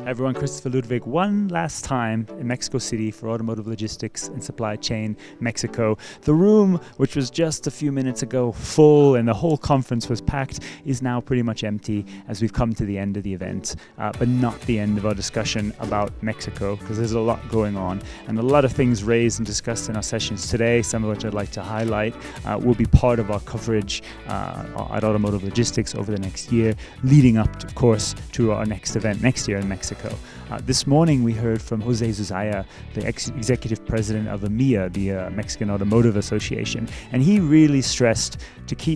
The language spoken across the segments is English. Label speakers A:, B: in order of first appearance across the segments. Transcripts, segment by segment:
A: Everyone, Christopher Ludwig, one last time in Mexico City for Automotive Logistics and Supply Chain Mexico. The room, which was just a few minutes ago full and the whole conference was packed, is now pretty much empty as we've come to the end of the event, but not the end of our discussion about Mexico, because there's a lot going on and a lot of things raised and discussed in our sessions today, some of which I'd like to highlight, will be part of our coverage at Automotive Logistics over the next year, leading up, of course, to our next event next year in Mexico. This morning we heard from Jose Zuzaya, the executive president of AMIA, the Mexican Automotive Association, and he really stressed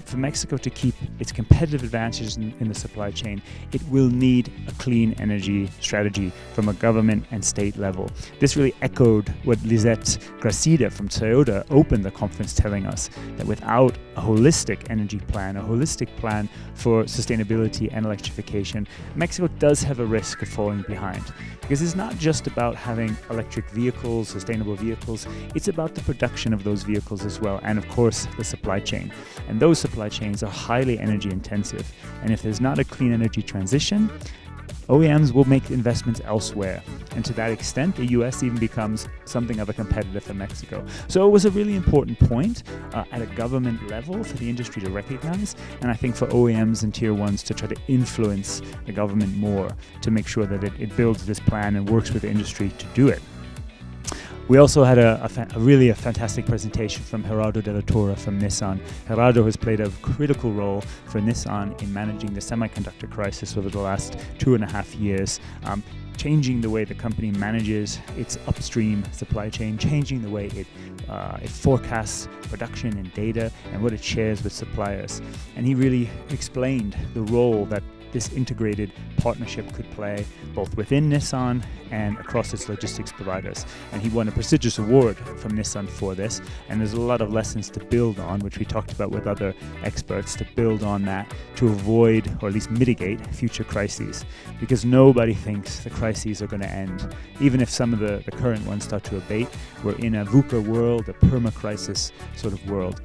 A: for Mexico to keep its competitive advantages in the supply chain, it will need a clean energy strategy from a government and state level. This really echoed what Lisette Gracida from Toyota opened the conference telling us, that without a holistic energy plan, a holistic plan for sustainability and electrification, Mexico does have a risk of falling behind. Because it's not just about having electric vehicles, sustainable vehicles, it's about the production of those vehicles as well, and of course the supply chain. And those supply chains are highly energy intensive. And if there's not a clean energy transition, OEMs will make investments elsewhere. And to that extent, the US even becomes something of a competitor for Mexico. So it was a really important point at a government level for the industry to recognize, and I think for OEMs and tier ones to try to influence the government more to make sure that it builds this plan and works with the industry to do it. We also had a fantastic presentation from Gerardo de la Torre from Nissan. Gerardo has played a critical role for Nissan in managing the semiconductor crisis over the last 2.5 years, changing the way the company manages its upstream supply chain, changing the way it forecasts production and data and what it shares with suppliers. And he really explained the role that this integrated partnership could play both within Nissan and across its logistics providers. And he won a prestigious award from Nissan for this. And there's a lot of lessons to build on, which we talked about with other experts, to build on that to avoid or at least mitigate future crises. Because nobody thinks the crises are going to end. Even if some of the current ones start to abate, we're in a VUCA world, a perma-crisis sort of world.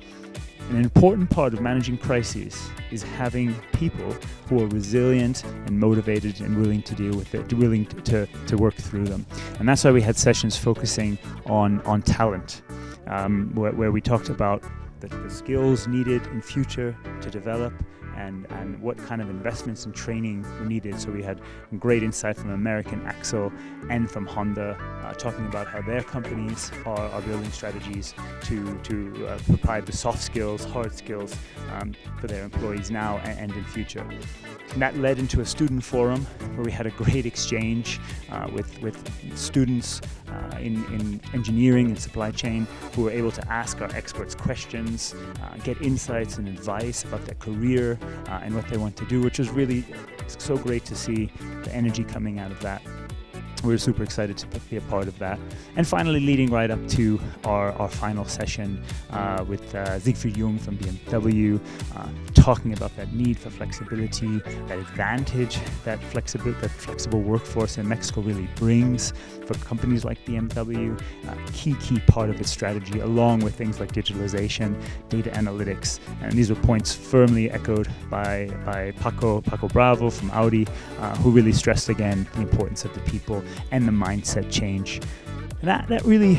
A: An important part of managing crises is having people who are resilient and motivated and willing to deal with it, willing to work through them. And that's why we had sessions focusing on talent, where we talked about the skills needed in future to develop and what kind of investments and training were needed. So we had great insight from American Axle and from Honda, talking about how their companies are building strategies to provide the soft skills, hard skills for their employees now and in future. And that led into a student forum where we had a great exchange with students in engineering and supply chain who were able to ask our experts questions, get insights and advice about their career and what they want to do, which was really so great to see the energy coming out of that. We were super excited to be a part of that. And finally, leading right up to our final session with Siegfried Jung from BMW, talking about that need for flexibility, that advantage that flexible workforce in Mexico really brings for companies like BMW, key part of its strategy, along with things like digitalization, data analytics. And these were points firmly echoed by Paco Bravo from Audi, who really stressed again the importance of the people and the mindset change. And that really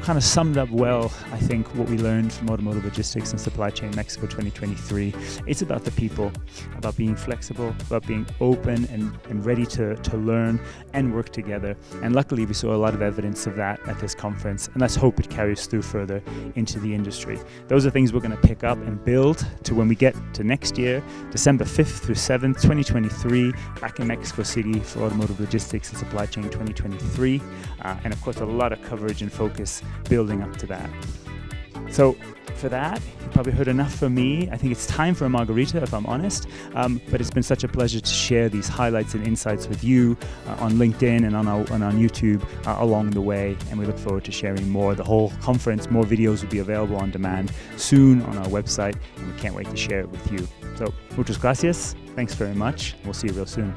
A: kind of summed up well, I think, what we learned from Automotive Logistics and Supply Chain Mexico 2023. It's about the people, about being flexible, about being open and ready to learn and work together. And luckily, we saw a lot of evidence of that at this conference, and let's hope it carries through further into the industry. Those are things we're going to pick up and build to when we get to next year, December 5th through 7th, 2023, back in Mexico City for Automotive Logistics and Supply Chain 2023. And of course, a lot of coverage and focus building up to that. So for that, you probably heard enough from me. I think it's time for a margarita, if I'm honest. But it's been such a pleasure to share these highlights and insights with you on LinkedIn and on YouTube along the way. And we look forward to sharing more. The whole conference, more videos will be available on demand soon on our website. And we can't wait to share it with you. So, muchas gracias. Thanks very much. We'll see you real soon.